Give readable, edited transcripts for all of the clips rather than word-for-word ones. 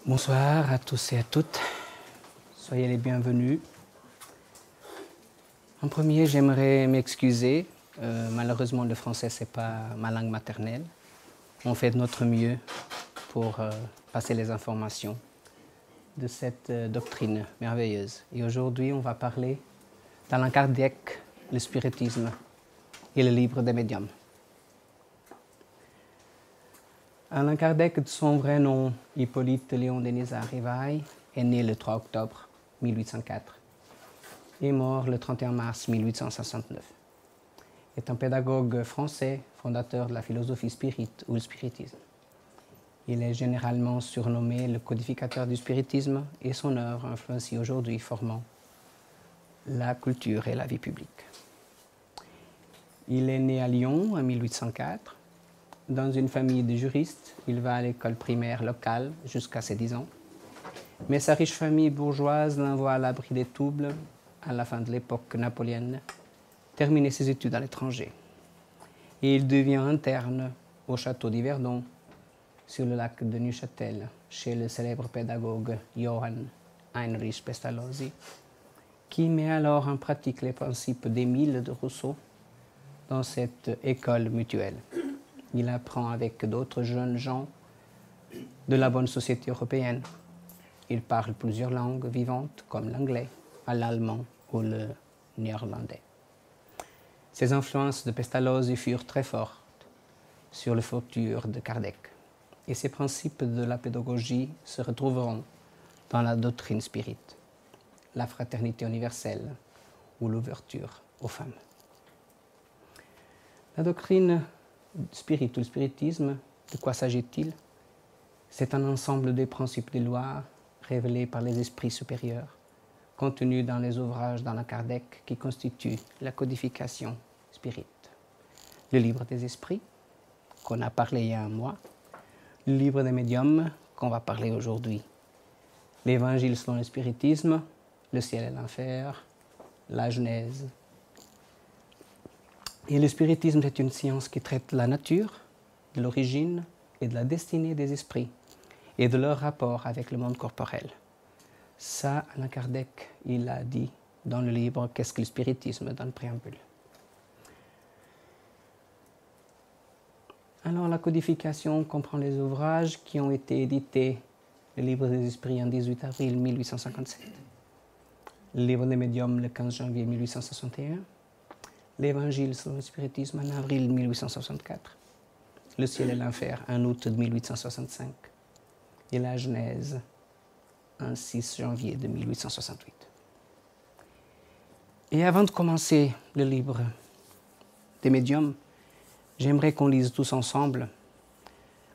Bonsoir à tous et à toutes. Soyez les bienvenus. En premier, j'aimerais m'excuser. Malheureusement, le français, ce n'est pas ma langue maternelle. On fait de notre mieux pour passer les informations de cette doctrine merveilleuse. Et aujourd'hui, on va parler d'Allan Kardec, le spiritisme et le livre des médiums. Allan Kardec, de son vrai nom, Hippolyte Léon Denis Rivail, est né le 3 octobre 1804 et mort le 31 mars 1869. Il est un pédagogue français, fondateur de la philosophie spirite ou le spiritisme. Il est généralement surnommé le codificateur du spiritisme et son œuvre influencie aujourd'hui formant la culture et la vie publique. Il est né à Lyon en 1804. Dans une famille de juristes, il va à l'école primaire locale jusqu'à ses 10 ans. Mais sa riche famille bourgeoise l'envoie à l'abri des troubles à la fin de l'époque napoléonienne, terminer ses études à l'étranger. Et il devient interne au château d'Yverdon, sur le lac de Neuchâtel, chez le célèbre pédagogue Johann Heinrich Pestalozzi, qui met alors en pratique les principes d'Émile de Rousseau dans cette école mutuelle. Il apprend avec d'autres jeunes gens de la bonne société européenne. Il parle plusieurs langues vivantes comme l'anglais, l'allemand ou le néerlandais. Ces influences de Pestalozzi furent très fortes sur le futur de Kardec et ces principes de la pédagogie se retrouveront dans la doctrine spirite, la fraternité universelle ou l'ouverture aux femmes. La doctrine spirit ou le spiritisme, de quoi s'agit-il? C'est un ensemble des principes des lois révélés par les esprits supérieurs, contenus dans les ouvrages d'Allan Kardec qui constituent la codification spirit. Le livre des esprits, qu'on a parlé il y a un mois, le livre des médiums, qu'on va parler aujourd'hui, l'évangile selon le spiritisme, le ciel et l'enfer, la Genèse. Et le spiritisme est une science qui traite de la nature, de l'origine et de la destinée des esprits et de leur rapport avec le monde corporel. Ça, Allan Kardec, il l'a dit dans le livre « Qu'est-ce que le spiritisme ?» dans le préambule. Alors, la codification comprend les ouvrages qui ont été édités, le livre des esprits en 18 avril 1857, le livre des médiums le 15 janvier 1861, l'évangile selon le spiritisme en avril 1864, le ciel et l'enfer en août 1865 et la Genèse en 6 janvier 1868. Et avant de commencer le livre des médiums, j'aimerais qu'on lise tous ensemble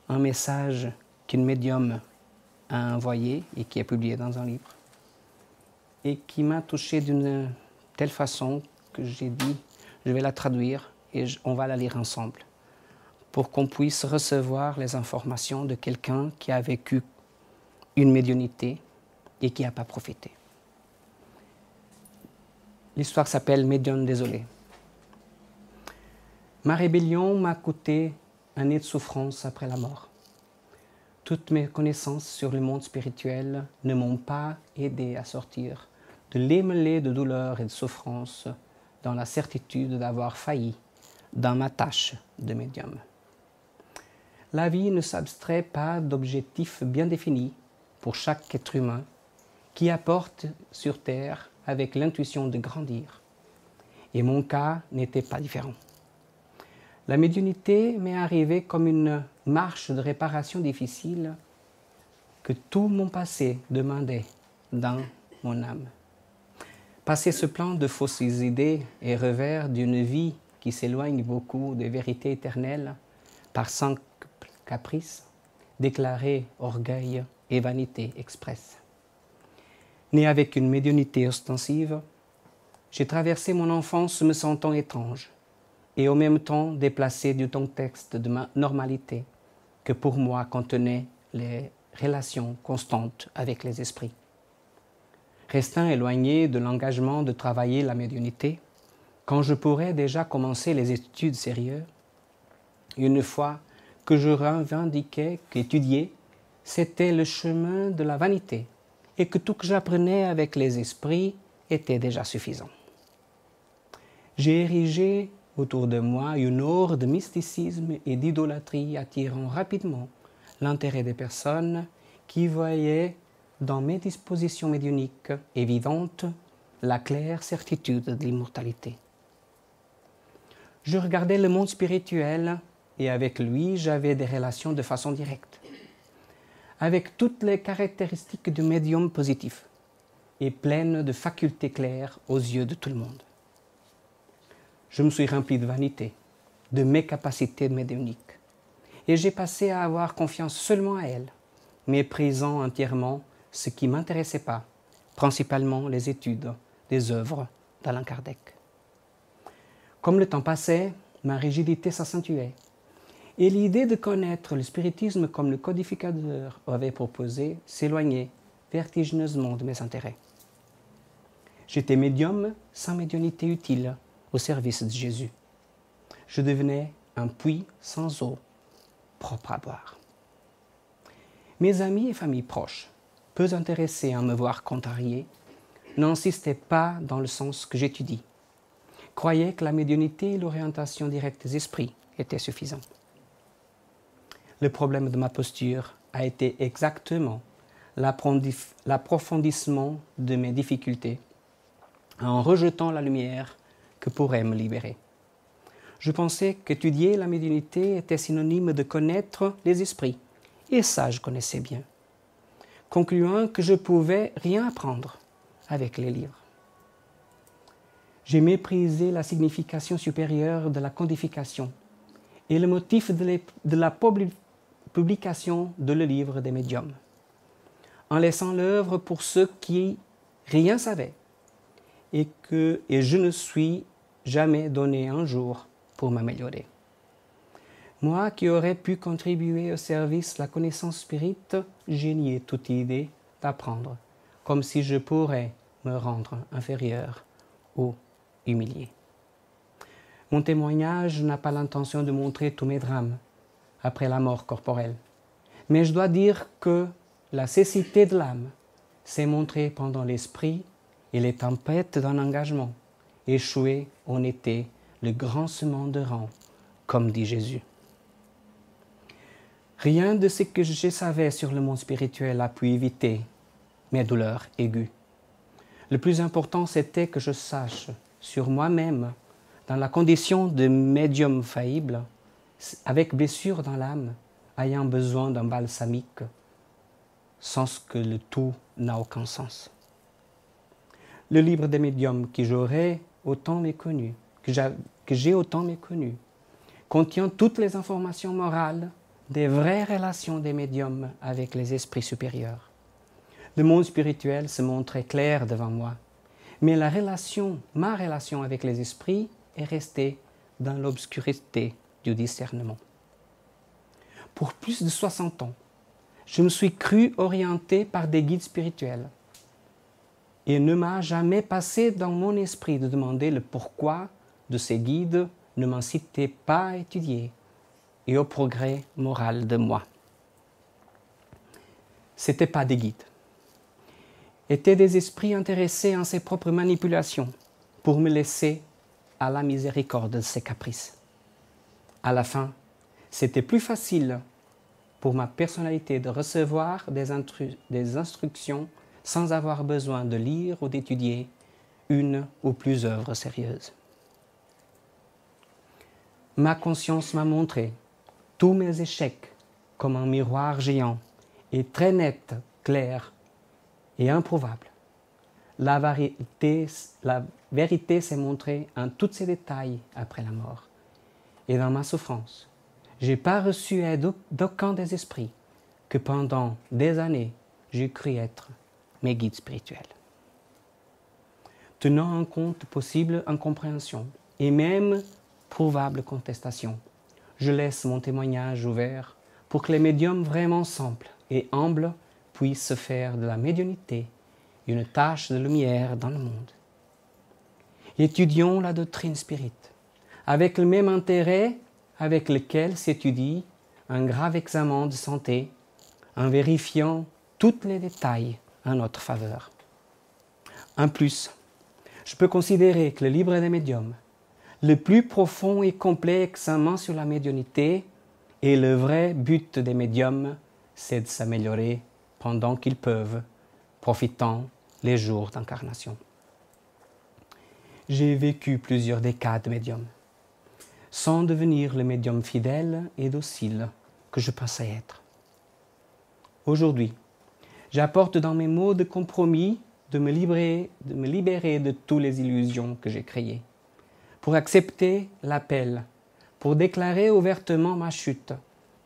un message qu'une médium a envoyé et qui est publié dans un livre et qui m'a touché d'une telle façon que j'ai dit je vais la traduire et on va la lire ensemble pour qu'on puisse recevoir les informations de quelqu'un qui a vécu une médiumnité et qui n'a pas profité. L'histoire s'appelle « Médium désolé ». Ma rébellion m'a coûté un nez de souffrance après la mort. Toutes mes connaissances sur le monde spirituel ne m'ont pas aidé à sortir de l'émêlé de douleur et de souffrance dans la certitude d'avoir failli dans ma tâche de médium. La vie ne s'abstrait pas d'objectifs bien définis pour chaque être humain qui apporte sur Terre avec l'intuition de grandir. Et mon cas n'était pas différent. La médiumnité m'est arrivée comme une marche de réparation difficile que tout mon passé demandait dans mon âme. Passer ce plan de fausses idées et revers d'une vie qui s'éloigne beaucoup des vérités éternelles par simple caprice, déclarer orgueil et vanité expresse. Né avec une médiumnité ostensive, j'ai traversé mon enfance me sentant étrange et en même temps déplacé du contexte de ma normalité que pour moi contenait les relations constantes avec les esprits. Restant éloigné de l'engagement de travailler la médiumnité, quand je pourrais déjà commencer les études sérieuses, une fois que je revendiquais qu'étudier, c'était le chemin de la vanité et que tout que j'apprenais avec les esprits était déjà suffisant. J'ai érigé autour de moi une aure de mysticisme et d'idolâtrie attirant rapidement l'intérêt des personnes qui voyaient dans mes dispositions médiumniques évidentes la claire certitude de l'immortalité. Je regardais le monde spirituel et avec lui j'avais des relations de façon directe, avec toutes les caractéristiques du médium positif et pleine de facultés claires aux yeux de tout le monde. Je me suis rempli de vanité, de mes capacités médiumniques, et j'ai passé à avoir confiance seulement à elles, méprisant entièrement ce qui ne m'intéressait pas, principalement les études des œuvres d'Allan Kardec. Comme le temps passait, ma rigidité s'accentuait, et l'idée de connaître le spiritisme comme le codificateur avait proposé s'éloignait vertigineusement de mes intérêts. J'étais médium sans médiumnité utile au service de Jésus. Je devenais un puits sans eau, propre à boire. Mes amis et familles proches, peu intéressés à me voir contrarié, n'insistaient pas dans le sens que j'étudie, croyaient que la médiumnité et l'orientation directe des esprits étaient suffisants. Le problème de ma posture a été exactement l'approfondissement de mes difficultés en rejetant la lumière que pourrait me libérer. Je pensais qu'étudier la médiumnité était synonyme de connaître les esprits, et ça je connaissais bien, concluant que je ne pouvais rien apprendre avec les livres. J'ai méprisé la signification supérieure de la codification et le motif de la publication de le livre des médiums, en laissant l'œuvre pour ceux qui rien savaient et je ne suis jamais donné un jour pour m'améliorer. Moi qui aurais pu contribuer au service de la connaissance spirite, j'ai nié toute idée d'apprendre, comme si je pourrais me rendre inférieur ou humilié. Mon témoignage n'a pas l'intention de montrer tous mes drames après la mort corporelle, mais je dois dire que la cécité de l'âme s'est montrée pendant l'esprit et les tempêtes d'un engagement. Échoué en était le grand semant de rang, comme dit Jésus. Rien de ce que je savais sur le monde spirituel a pu éviter mes douleurs aiguës. Le plus important, c'était que je sache sur moi-même, dans la condition de médium faillible, avec blessure dans l'âme, ayant besoin d'un balsamique, sans que le tout n'a aucun sens. Le livre des médiums que j'ai autant méconnu, contient toutes les informations morales des vraies relations des médiums avec les esprits supérieurs. Le monde spirituel se montrait clair devant moi, mais ma relation avec les esprits est restée dans l'obscurité du discernement. Pour plus de 60 ans, je me suis cru orienté par des guides spirituels et ne m'a jamais passé dans mon esprit de demander le pourquoi de ces guides ne m'incitaient pas à étudier et au progrès moral de moi. Ce n'étaient pas des guides, étaient des esprits intéressés en ses propres manipulations pour me laisser à la miséricorde de ses caprices. À la fin, c'était plus facile pour ma personnalité de recevoir des instructions sans avoir besoin de lire ou d'étudier une ou plus œuvres sérieuses. Ma conscience m'a montré tous mes échecs comme un miroir géant et très net, clair et improuvable. La vérité s'est montrée en tous ses détails après la mort. Et dans ma souffrance, je n'ai pas reçu aide d'aucun des esprits que pendant des années, j'ai cru être mes guides spirituels. Tenant en compte possible incompréhension et même probable contestation, je laisse mon témoignage ouvert pour que les médiums vraiment simples et humbles puissent se faire de la médiumnité une tâche de lumière dans le monde. Étudions la doctrine spirite avec le même intérêt avec lequel s'étudie un grave examen de santé, en vérifiant tous les détails en notre faveur. En plus, je peux considérer que le livre des médiums, le plus profond et complet examen sur la médiumnité, et le vrai but des médiums, c'est de s'améliorer pendant qu'ils peuvent, profitant les jours d'incarnation. J'ai vécu plusieurs décades de médium, sans devenir le médium fidèle et docile que je pensais être. Aujourd'hui, j'apporte dans mes mots de compromis de me libérer de toutes les illusions que j'ai créées, pour accepter l'appel, pour déclarer ouvertement ma chute,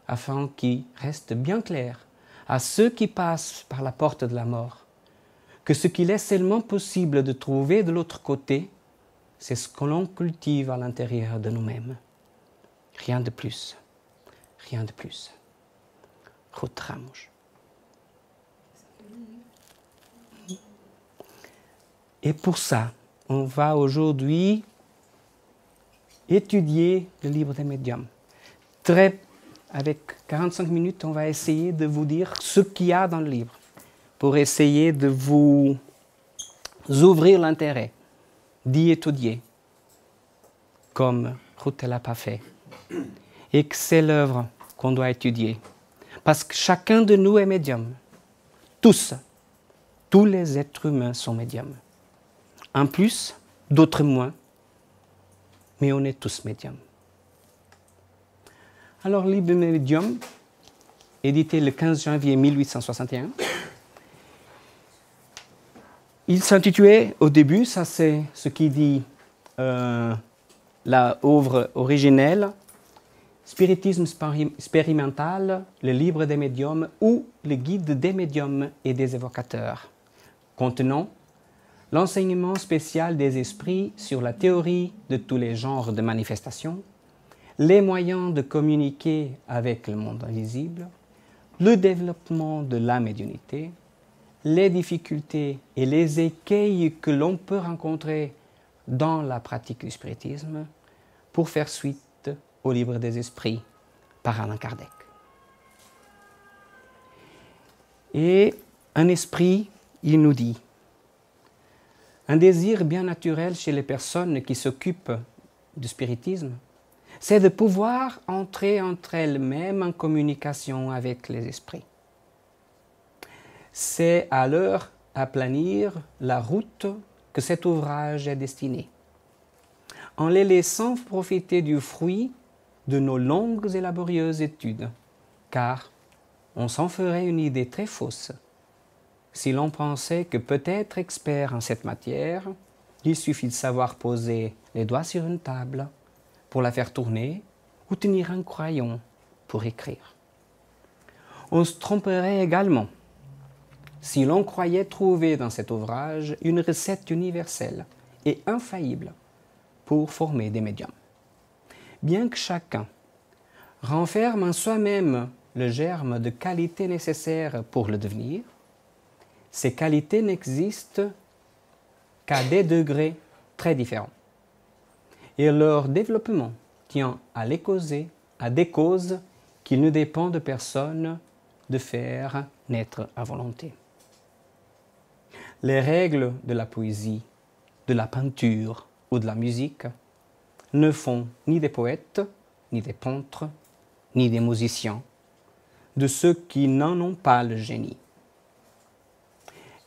afin qu'il reste bien clair à ceux qui passent par la porte de la mort, que ce qu'il est seulement possible de trouver de l'autre côté, c'est ce que l'on cultive à l'intérieur de nous-mêmes. Rien de plus. Rien de plus. Ruth Ramos. Et pour ça, on va aujourd'hui étudier le livre des médiums. Avec 45 minutes, on va essayer de vous dire ce qu'il y a dans le livre, pour essayer de vous ouvrir l'intérêt, d'y étudier, comme Ruth ne l'a pas fait. Et que c'est l'œuvre qu'on doit étudier. Parce que chacun de nous est médium. Tous les êtres humains sont médiums. En plus, d'autres moins, mais on est tous médiums. Alors, le livre des médiums, édité le 15 janvier 1861, il s'intitulait au début, ça c'est ce qui dit la œuvre originelle, Spiritisme expérimental, le livre des médiums ou le guide des médiums et des évocateurs, contenant l'enseignement spécial des esprits sur la théorie de tous les genres de manifestations, les moyens de communiquer avec le monde invisible, le développement de la médiumnité, les difficultés et les écueils que l'on peut rencontrer dans la pratique du spiritisme, pour faire suite au livre des esprits par Allan Kardec. Et un esprit, il nous dit, un désir bien naturel chez les personnes qui s'occupent du spiritisme, c'est de pouvoir entrer entre elles-mêmes en communication avec les esprits. C'est à leur aplanir la route que cet ouvrage est destiné, en les laissant profiter du fruit de nos longues et laborieuses études, car on s'en ferait une idée très fausse si l'on pensait que peut-être expert en cette matière, il suffit de savoir poser les doigts sur une table pour la faire tourner ou tenir un crayon pour écrire. On se tromperait également si l'on croyait trouver dans cet ouvrage une recette universelle et infaillible pour former des médiums. Bien que chacun renferme en soi-même le germe de qualités nécessaires pour le devenir, ces qualités n'existent qu'à des degrés très différents. Et leur développement tient à des causes qu'il ne dépend de personne de faire naître à volonté. Les règles de la poésie, de la peinture ou de la musique ne font ni des poètes, ni des peintres, ni des musiciens, de ceux qui n'en ont pas le génie.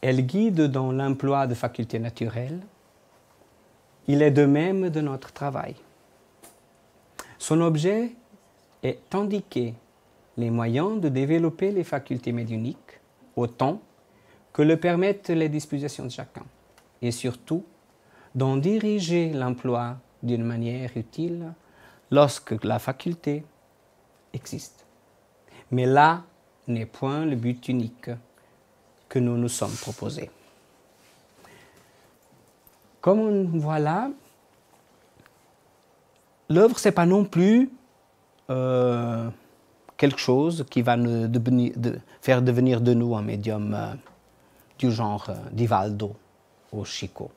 Elles guident dans l'emploi de facultés naturelles. Il est de même de notre travail. Son objet est d'indiquer les moyens de développer les facultés médiumniques autant que le permettent les dispositions de chacun, et surtout d'en diriger l'emploi d'une manière utile lorsque la faculté existe. Mais là n'est point le but unique que nous nous sommes proposés. Comme on voit là, l'œuvre, ce n'est pas non plus quelque chose qui va nous faire devenir de nous un médium du genre d'Ivaldo ou Chico.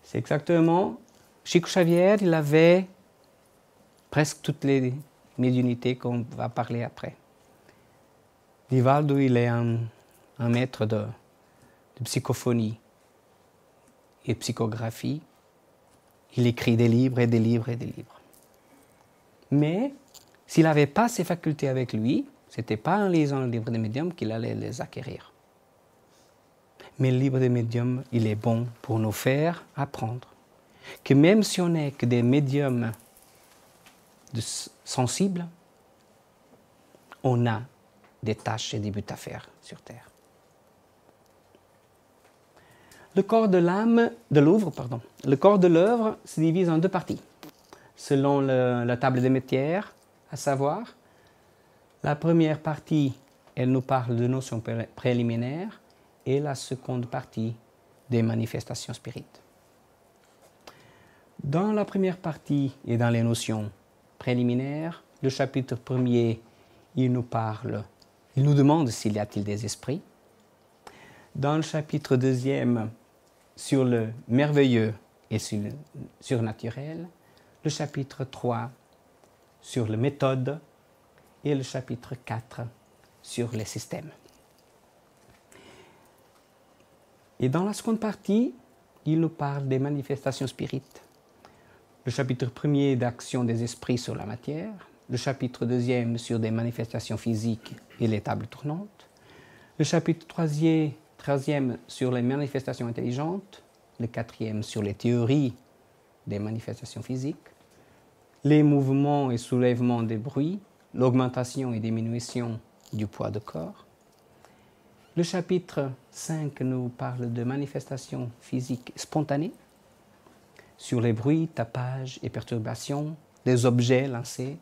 C'est exactement, Chico Xavier, il avait presque toutes les médiumnités qu'on va parler après. Divaldo, il est un maître de psychophonie et psychographie. Il écrit des livres et des livres et des livres. Mais s'il n'avait pas ces facultés avec lui, ce n'était pas en lisant le livre des médiums qu'il allait les acquérir. Mais le livre des médiums, il est bon pour nous faire apprendre que même si on n'est que des médiums sensibles, on a des tâches et des buts à faire sur Terre. Le corps de l'œuvre se divise en deux parties, selon la table des métiers, à savoir, la première partie, elle nous parle de notions préliminaires, et la seconde partie, des manifestations spirites. Dans la première partie et dans les notions préliminaires, le chapitre 1er, il nous demande s'il y a-t-il des esprits. Dans le chapitre 2e, sur le merveilleux et sur le surnaturel, le chapitre 3 sur les méthodes et le chapitre 4 sur les systèmes. Et dans la seconde partie, il nous parle des manifestations spirites. Le chapitre 1er d'action des esprits sur la matière, le chapitre 2e sur des manifestations physiques et les tables tournantes, le chapitre 3e sur les manifestations intelligentes, le 4e sur les théories des manifestations physiques, les mouvements et soulèvements des bruits, l'augmentation et diminution du poids du corps. Le chapitre 5 nous parle de manifestations physiques spontanées, sur les bruits, tapages et perturbations des objets lancés,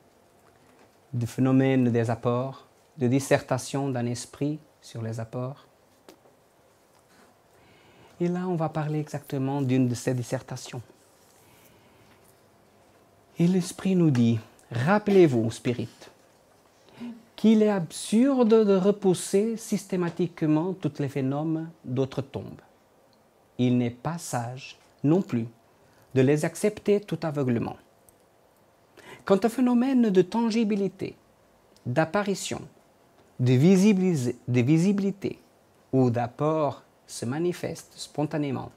des phénomènes des apports, de dissertation d'un esprit sur les apports. Et là, on va parler exactement d'une de ces dissertations. Et l'esprit nous dit, rappelez-vous, spirit, qu'il est absurde de repousser systématiquement tous les phénomènes d'outre-tombe. Il n'est pas sage, non plus, de les accepter tout aveuglement. Quant au phénomène de tangibilité, d'apparition, de visibilité ou d'apport se manifeste spontanément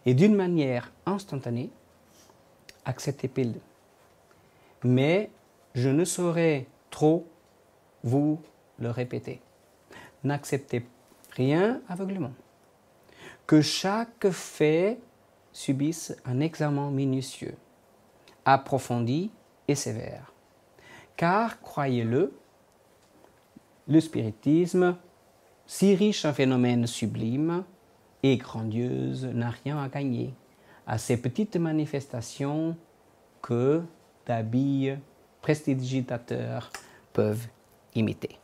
et d'une manière instantanée, acceptez-le. Mais je ne saurais trop vous le répéter. N'acceptez rien aveuglément. Que chaque fait subisse un examen minutieux, approfondi et sévère. Car, croyez-le, le spiritisme, si riche en phénomènes sublimes et grandioses, n'a rien à gagner à ces petites manifestations que d'habiles prestidigitateurs peuvent imiter.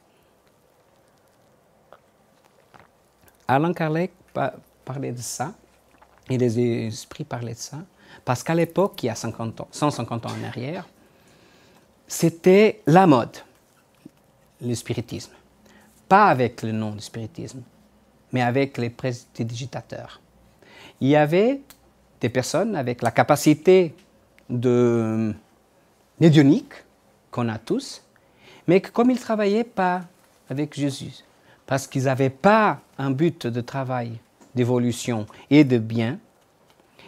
Alan Kardec parlait de ça, et les esprits parlaient de ça, parce qu'à l'époque, il y a 150 ans en arrière, c'était la mode, le spiritisme. Pas avec le nom du spiritisme, mais avec les prestidigitateurs. Il y avait des personnes avec la capacité médiumnique qu'on a tous, mais que comme ils ne travaillaient pas avec Jésus, parce qu'ils n'avaient pas un but de travail, d'évolution et de bien,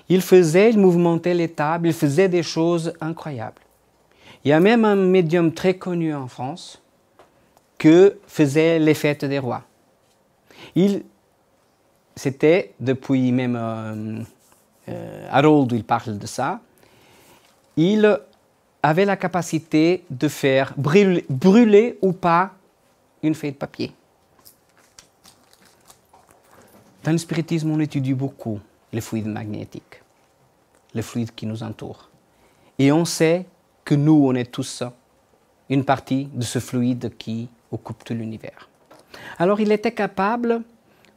ils mouvementaient les tables, ils faisaient des choses incroyables. Il y a même un médium très connu en France que faisait les fêtes des rois. C'était, depuis même Harold, il parle de ça, il avait la capacité de faire brûler ou pas une feuille de papier. Dans le spiritisme, on étudie beaucoup les fluides magnétiques, les fluides qui nous entourent. Et on sait que nous, on est tous une partie de ce fluide qui occupe tout l'univers. Alors, il était capable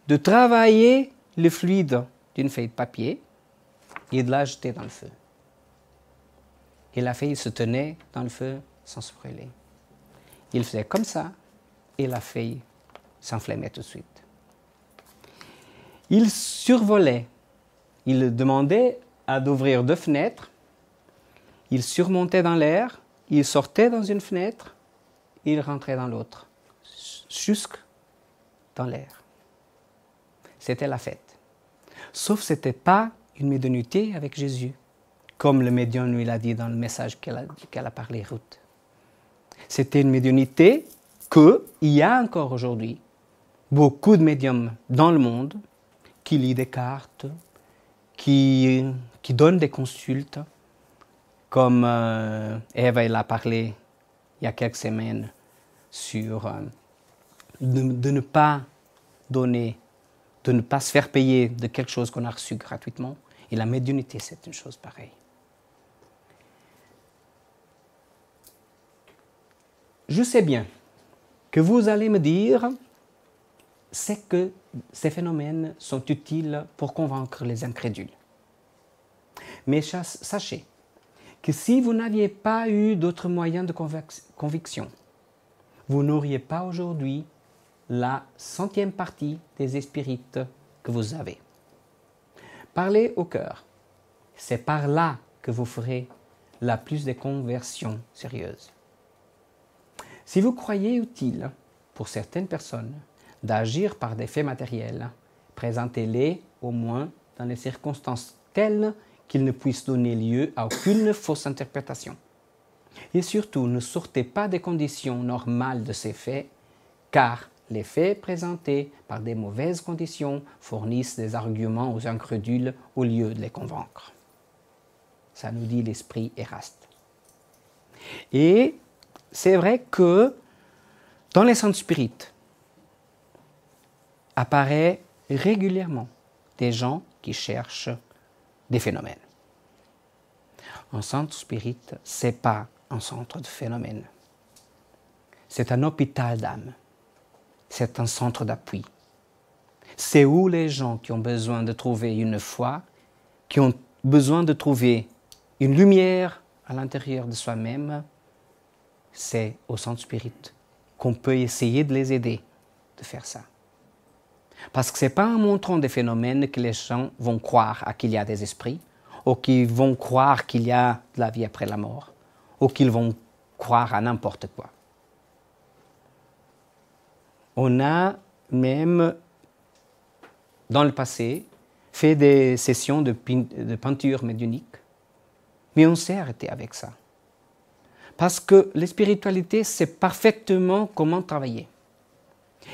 de travailler le fluide d'une feuille de papier et de la jeter dans le feu. Et la feuille se tenait dans le feu sans se brûler. Il faisait comme ça et la feuille s'enflammait tout de suite. Il survolait. Il demandait d'ouvrir 2 fenêtres. Il surmontait dans l'air. Il sortait dans une fenêtre. Il rentrait dans l'autre. Jusqu'à dans l'air. C'était la fête. Sauf que ce n'était pas une médiumnité avec Jésus, comme le médium lui l'a dit dans le message qu'elle a parlé, Ruth. C'était une médiumnité qu'il y a encore aujourd'hui beaucoup de médiums dans le monde qui lisent des cartes, qui donnent des consultes, comme Eva elle a parlé il y a quelques semaines sur de ne pas donner, de ne pas se faire payer de quelque chose qu'on a reçu gratuitement. Et la médiumnité, c'est une chose pareille. Je sais bien que vous allez me dire, c'est que ces phénomènes sont utiles pour convaincre les incrédules. Mais sachez que si vous n'aviez pas eu d'autres moyens de conviction, vous n'auriez pas aujourd'hui la 100e partie des esprits que vous avez. Parlez au cœur. C'est par là que vous ferez la plus des conversions sérieuses. Si vous croyez utile pour certaines personnes d'agir par des faits matériels, présentez-les au moins dans les circonstances telles qu'ils ne puissent donner lieu à aucune fausse interprétation. Et surtout, ne sortez pas des conditions normales de ces faits, car les faits présentés par des mauvaises conditions fournissent des arguments aux incrédules au lieu de les convaincre. Ça nous dit l'esprit Éraste. Et c'est vrai que dans les centres spirites, apparaît régulièrement des gens qui cherchent des phénomènes. Un centre spirit, ce n'est pas un centre de phénomènes. C'est un hôpital d'âme. C'est un centre d'appui. C'est où les gens qui ont besoin de trouver une foi, qui ont besoin de trouver une lumière à l'intérieur de soi-même, c'est au centre spirit qu'on peut essayer de les aider de faire ça. Parce que ce n'est pas en montrant des phénomènes que les gens vont croire qu'il y a des esprits, ou qu'ils vont croire qu'il y a de la vie après la mort, ou qu'ils vont croire à n'importe quoi. On a même, dans le passé, fait des sessions de peinture médiumnique, mais on s'est arrêté avec ça. Parce que la spiritualité sait parfaitement comment travailler.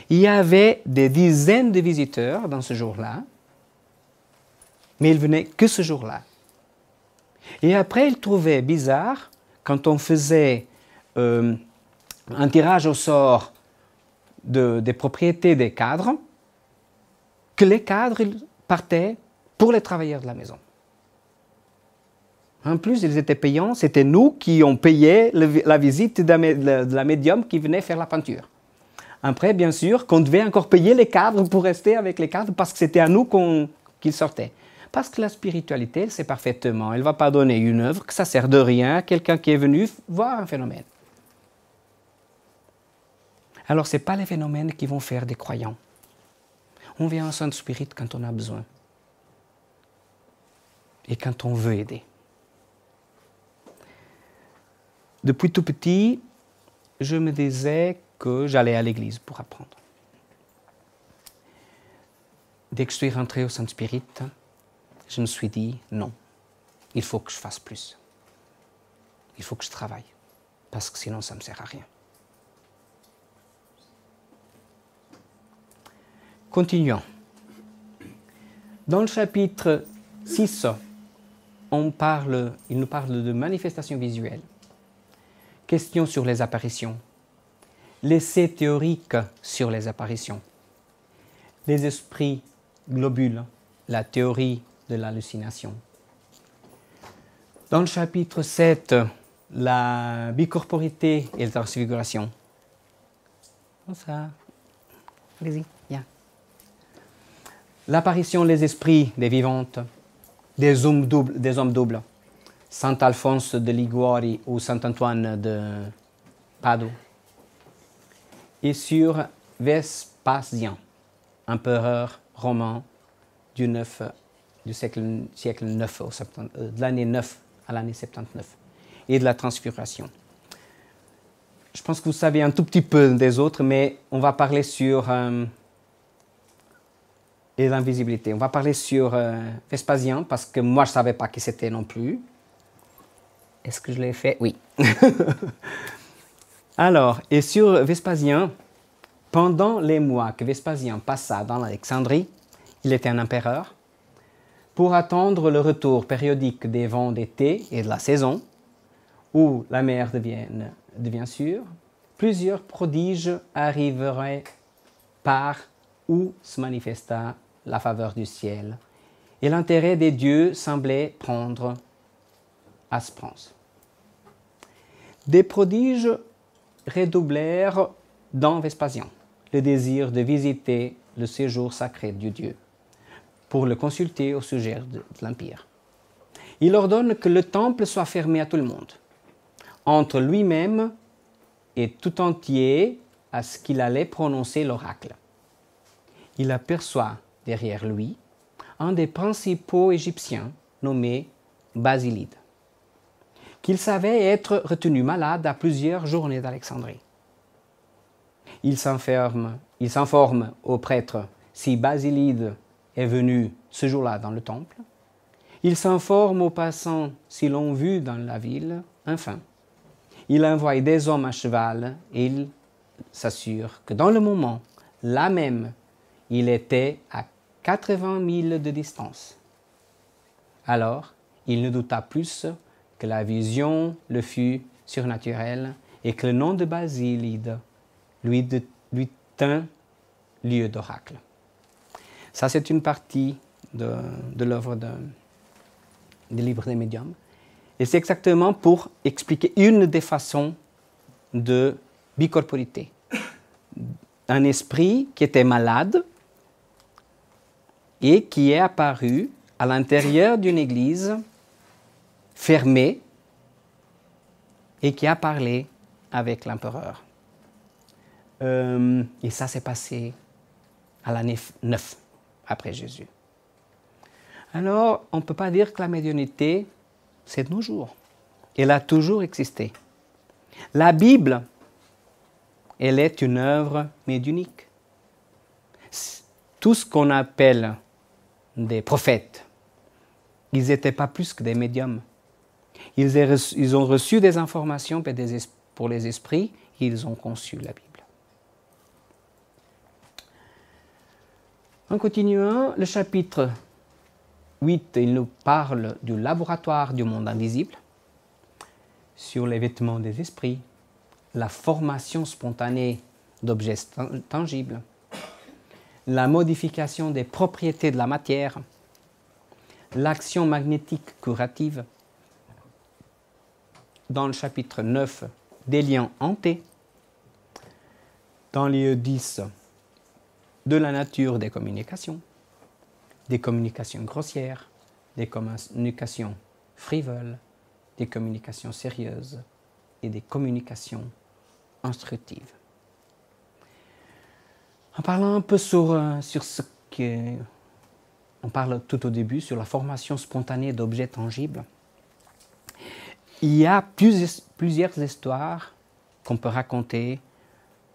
Il y avait des dizaines de visiteurs dans ce jour-là, mais ils venaient que ce jour-là. Et après, ils trouvaient bizarre, quand on faisait un tirage au sort des propriétés des cadres, que les cadres partaient pour les travailleurs de la maison. En plus, ils étaient payants, c'était nous qui ont payé la visite de la médium qui venait faire la peinture. Après, bien sûr, qu'on devait encore payer les cadres pour rester avec les cadres parce que c'était à nous qu'ils sortaient. Parce que la spiritualité, elle sait parfaitement. Elle ne va pas donner une œuvre que ça ne sert de rien à quelqu'un qui est venu voir un phénomène. Alors, ce n'est pas les phénomènes qui vont faire des croyants. On vient en centre spirit quand on a besoin. Et quand on veut aider. Depuis tout petit, je me disais que j'allais à l'église pour apprendre. Dès que je suis rentré au centre spirit, je me suis dit non, il faut que je fasse plus. Il faut que je travaille, parce que sinon ça ne me sert à rien. Continuons. Dans le chapitre 6, il nous parle de manifestations visuelles. Question sur les apparitions. L'essai théorique sur les apparitions. Les esprits globules, la théorie de l'hallucination. Dans le chapitre 7, la bicorporité et la transfiguration. Comme ça. Allez-y, viens. L'apparition des esprits, des vivantes, des hommes doubles. Saint Alphonse de Liguori ou Saint Antoine de Padoue. Et sur Vespasien, empereur romain du siècle 9, de l'année 9 à l'année 79, et de la transfiguration. Je pense que vous savez un tout petit peu des autres, mais on va parler sur et l'invisibilité. On va parler sur Vespasien, parce que moi, je ne savais pas qui c'était non plus. Est-ce que je l'ai fait? Oui. Alors, et sur Vespasien, pendant les mois que Vespasien passa dans l'Alexandrie, il était un empereur, pour attendre le retour périodique des vents d'été et de la saison, où la mer devient sûre, plusieurs prodiges arriveraient par où se manifesta la faveur du ciel, et l'intérêt des dieux semblait prendre assurance. Des prodiges redoublèrent dans Vespasien le désir de visiter le séjour sacré du Dieu pour le consulter au sujet de l'Empire. Il ordonne que le temple soit fermé à tout le monde, entre lui-même et tout entier à ce qu'il allait prononcer l'oracle. Il aperçoit derrière lui un des principaux Égyptiens nommé Basilide, qu'il savait être retenu malade à plusieurs journées d'Alexandrie. Il s'informe au prêtre si Basilide est venu ce jour-là dans le temple. Il s'informe aux passants s'ils l'ont vu dans la ville. Enfin, il envoie des hommes à cheval et il s'assure que dans le moment, là même, il était à 80 000 de distance. Alors, il ne douta plus que la vision le fut surnaturelle et que le nom de Basilide lui tint lieu d'oracle. Ça, c'est une partie de l'œuvre des livres des médiums. Et c'est exactement pour expliquer une des façons de bicorporité. Un esprit qui était malade et qui est apparu à l'intérieur d'une église fermée et qui a parlé avec l'empereur. Et ça s'est passé à l'année 9 après Jésus. Alors, on ne peut pas dire que la médiumnité, c'est de nos jours. Elle a toujours existé. La Bible, elle est une œuvre médiumnique. Tout ce qu'on appelle des prophètes, ils n'étaient pas plus que des médiums. Ils ont reçu des informations pour les esprits et ils ont conçu la Bible. En continuant, le chapitre 8, il nous parle du laboratoire du monde invisible, sur les vêtements des esprits, la formation spontanée d'objets tangibles, la modification des propriétés de la matière, l'action magnétique curative. Dans le chapitre 9, des liens hantés. Dans le 10, de la nature des communications grossières, des communications frivoles, des communications sérieuses et des communications instructives. En parlant un peu sur ce que on parle tout au début, sur la formation spontanée d'objets tangibles, il y a plusieurs histoires qu'on peut raconter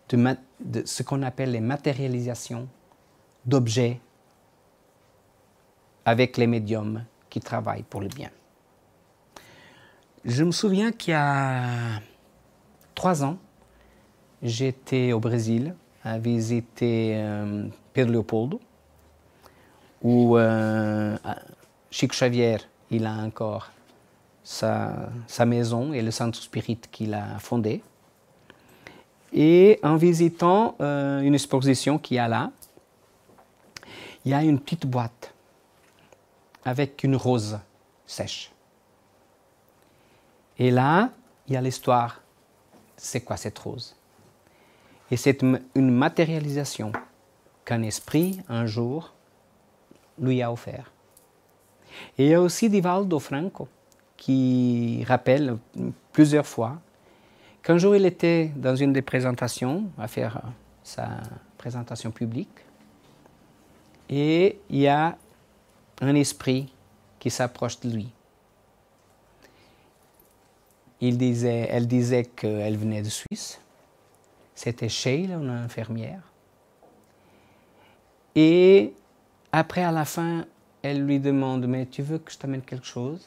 de ce qu'on appelle les matérialisations d'objets avec les médiums qui travaillent pour le bien. Je me souviens qu'il y a 3 ans, j'étais au Brésil à visiter Pedro Leopoldo, où Chico Xavier, il a encore sa maison et le centre spirit qu'il a fondé. Et en visitant une exposition qu'il y a là, il y a une petite boîte avec une rose sèche. Et là, il y a l'histoire. C'est quoi cette rose? Et c'est une matérialisation qu'un esprit, un jour, lui a offert. Et il y a aussi Divaldo Franco qui rappelle plusieurs fois qu'un jour il était dans une des présentations, à faire sa présentation publique, et il y a un esprit qui s'approche de lui. Elle disait qu'elle venait de Suisse. C'était Sheila, une infirmière. Et Après, à la fin, elle lui demande, mais tu veux que je t'amène quelque chose?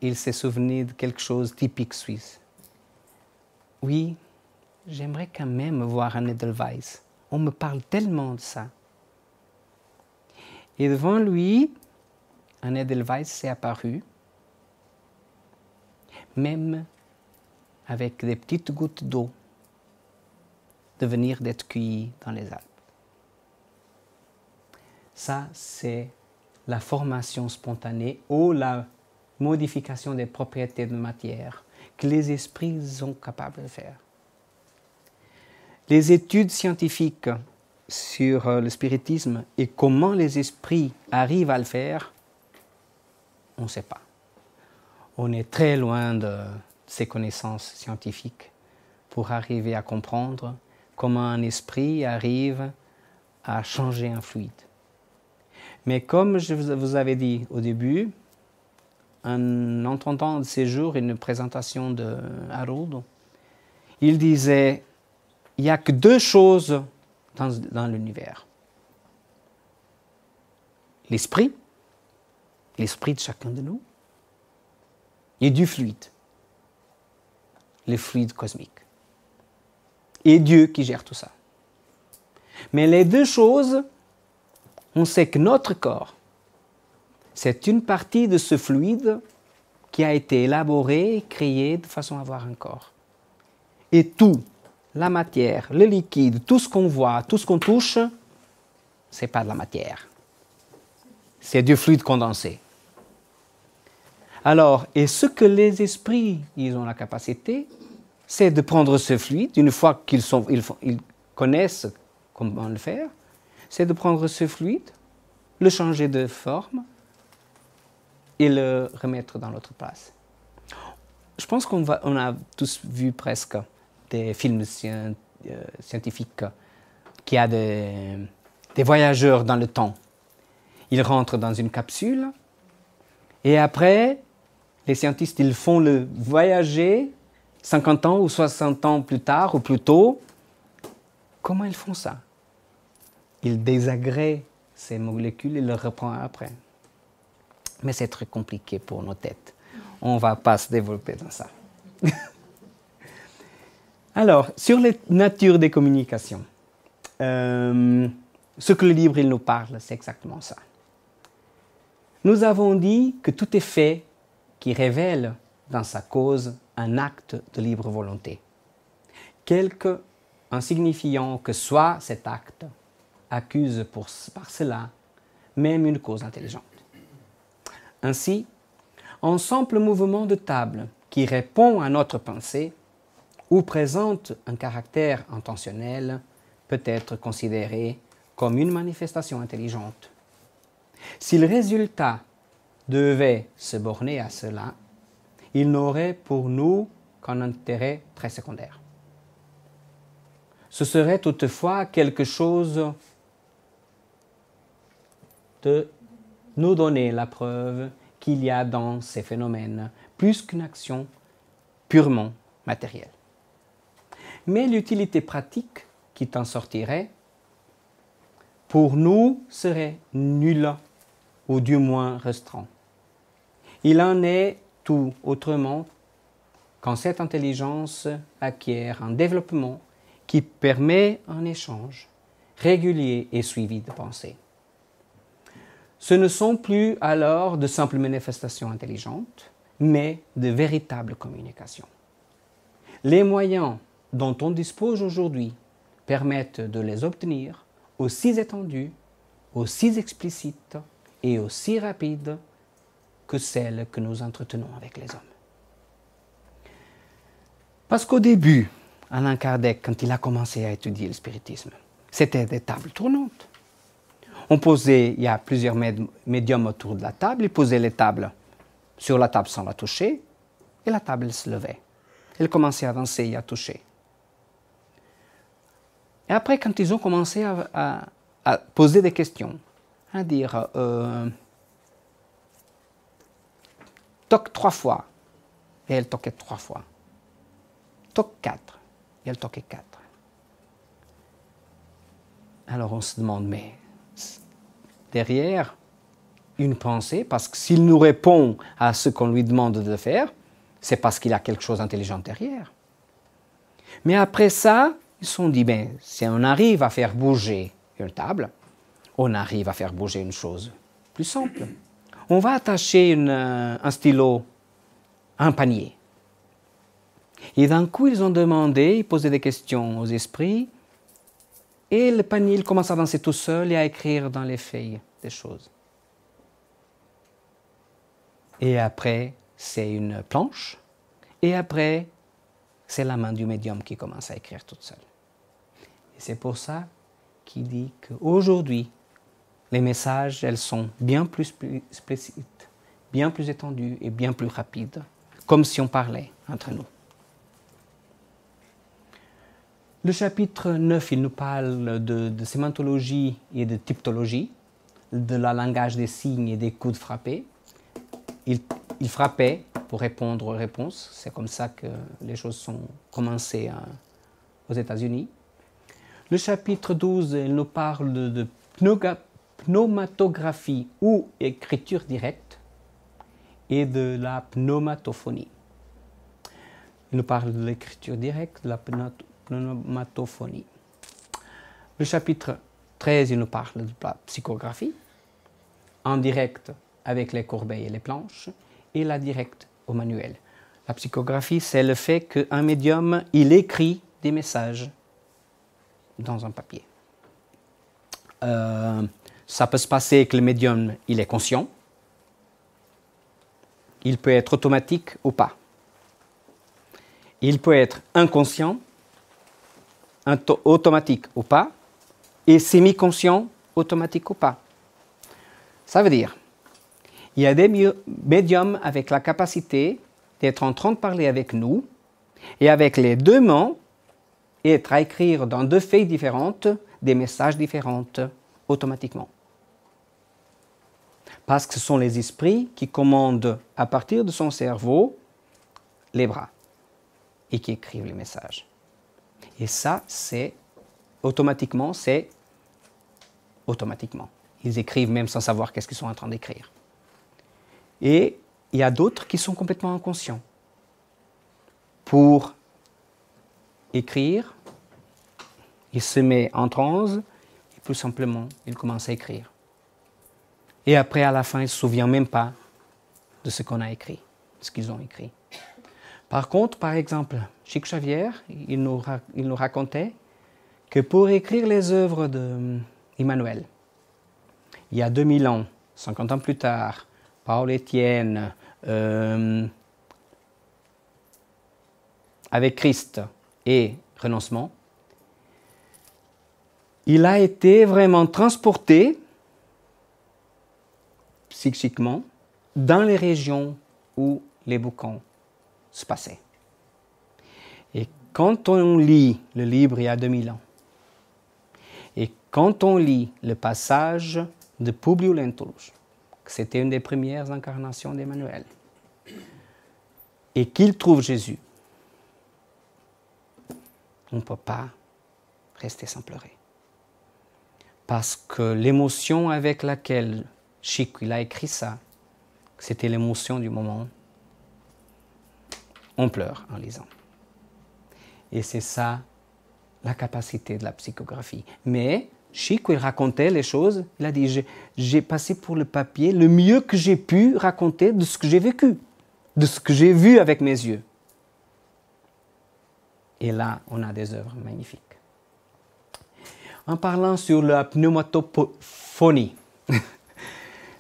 Il s'est souvenu de quelque chose typique suisse. Oui, j'aimerais quand même voir un Edelweiss. On me parle tellement de ça. Et devant lui, un Edelweiss s'est apparu, même avec des petites gouttes d'eau, de venir d'être cueilli dans les Alpes. Ça, c'est la formation spontanée ou la modification des propriétés de matière que les esprits sont capables de faire. Les études scientifiques sur le spiritisme et comment les esprits arrivent à le faire, on ne sait pas. On est très loin de ces connaissances scientifiques pour arriver à comprendre comment un esprit arrive à changer un fluide. Mais comme je vous avais dit au début, en entendant de ces jours une présentation de Harold, il disait « il n'y a que deux choses dans l'univers. L'esprit de chacun de nous, et du fluide, le fluide cosmique. Et Dieu qui gère tout ça. Mais les deux choses, on sait que notre corps, c'est une partie de ce fluide qui a été élaboré, créé de façon à avoir un corps. Et tout, la matière, le liquide, tout ce qu'on voit, tout ce qu'on touche, ce n'est pas de la matière. C'est du fluide condensé. Alors, et ce que les esprits, ils ont la capacité, c'est de prendre ce fluide, une fois qu'ils connaissent comment le faire, c'est de prendre ce fluide, le changer de forme et le remettre dans l'autre place. Je pense qu'on a tous vu presque des films scientifiques qui a des voyageurs dans le temps. Ils rentrent dans une capsule et après, les scientifiques ils font le voyager 50 ans ou 60 ans plus tard ou plus tôt. Comment ils font ça? Ils désagrègent ces molécules et les reprennent après. Mais c'est très compliqué pour nos têtes. On ne va pas se développer dans ça. Alors, sur la nature des communications, ce que le livre il nous parle, c'est exactement ça. Nous avons dit que tout est fait qui révèle dans sa cause un acte de libre volonté, quelque insignifiant que soit cet acte, accuse par cela même une cause intelligente. Ainsi, un simple mouvement de table qui répond à notre pensée ou présente un caractère intentionnel peut être considéré comme une manifestation intelligente. Si le résultat devait se borner à cela, il n'aurait pour nous qu'un intérêt très secondaire. Ce serait toutefois quelque chose de nous donner la preuve qu'il y a dans ces phénomènes plus qu'une action purement matérielle. Mais l'utilité pratique qui t'en sortirait, pour nous, serait nulle ou du moins restreint. Il en est tout autrement quand cette intelligence acquiert un développement qui permet un échange régulier et suivi de pensée. Ce ne sont plus alors de simples manifestations intelligentes, mais de véritables communications. Les moyens dont on dispose aujourd'hui permettent de les obtenir aussi étendus, aussi explicites et aussi rapides que celles que nous entretenons avec les hommes. Parce qu'au début, Allan Kardec, quand il a commencé à étudier le spiritisme, c'était des tables tournantes. Il y a plusieurs médiums autour de la table, ils posaient les tables sur la table sans la toucher, et la table se levait. Elle commençait à danser et à toucher. Et après, quand ils ont commencé à poser des questions, à dire toque 3 fois, et elle toquait 3 fois. Toque 4, et elle toquait 4. Alors on se demande, mais derrière une pensée, parce que s'il nous répond à ce qu'on lui demande de faire, c'est parce qu'il a quelque chose d'intelligent derrière. Mais après ça, ils se sont dit, ben, si on arrive à faire bouger une table, on arrive à faire bouger une chose plus simple. On va attacher un stylo à un panier. Et d'un coup, ils ont demandé, ils posaient des questions aux esprits, et le panier il commence à danser tout seul et à écrire dans les feuilles des choses. Et après, c'est une planche, et après, c'est la main du médium qui commence à écrire toute seule. Et c'est pour ça qu'il dit qu'aujourd'hui, les messages, elles sont bien plus explicites, bien plus étendues et bien plus rapides, comme si on parlait entre nous. Le chapitre 9, il nous parle de sémantologie et de typologie, de la langage des signes et des coups de frapper. Il frappait pour répondre aux réponses. C'est comme ça que les choses sont commencées aux États-Unis. Le chapitre 12, il nous parle de pneumatographie ou écriture directe et de la pneumatophonie. Il nous parle de l'écriture directe, de la pneumatophonie. Le chapitre 13, il nous parle de la psychographie, en direct avec les corbeilles et les planches, et la directe au manuel. La psychographie, c'est le fait qu'un médium, il écrit des messages dans un papier. Ça peut se passer que le médium, il est conscient. Il peut être automatique ou pas. Il peut être inconscient, automatique ou pas, et semi-conscient, automatique ou pas. Ça veut dire, il y a des médiums avec la capacité d'être en train de parler avec nous, et avec les deux mains, être à écrire dans deux feuilles différentes, des messages différents, automatiquement. Parce que ce sont les esprits qui commandent à partir de son cerveau les bras et qui écrivent les messages. Et ça, c'est automatiquement. Ils écrivent même sans savoir qu'est-ce qu'ils sont en train d'écrire. Et il y a d'autres qui sont complètement inconscients. Pour écrire, il se met en transe et tout simplement, il commence à écrire. Et après, à la fin, il ne se souvient même pas de ce qu'on a écrit, de ce qu'ils ont écrit. Par contre, par exemple, Chico Xavier, il nous racontait que pour écrire les œuvres d'Emmanuel, il y a 2000 ans, 50 ans plus tard, Paul Étienne, avec Christ et renoncement, il a été vraiment transporté psychiquement dans les régions où les bouquins se passaient. Et quand on lit le livre il y a 2000 ans, et quand on lit le passage de Publio Lentulus, c'était une des premières incarnations d'Emmanuel, et qu'il trouve Jésus, on ne peut pas rester sans pleurer. Parce que l'émotion avec laquelle Chico il a écrit ça, c'était l'émotion du moment. On pleure en lisant. Et c'est ça la capacité de la psychographie. Mais Chico, il racontait les choses, il a dit, j'ai passé pour le papier le mieux que j'ai pu raconter de ce que j'ai vécu, de ce que j'ai vu avec mes yeux. Et là, on a des œuvres magnifiques. En parlant sur la pneumatophonie,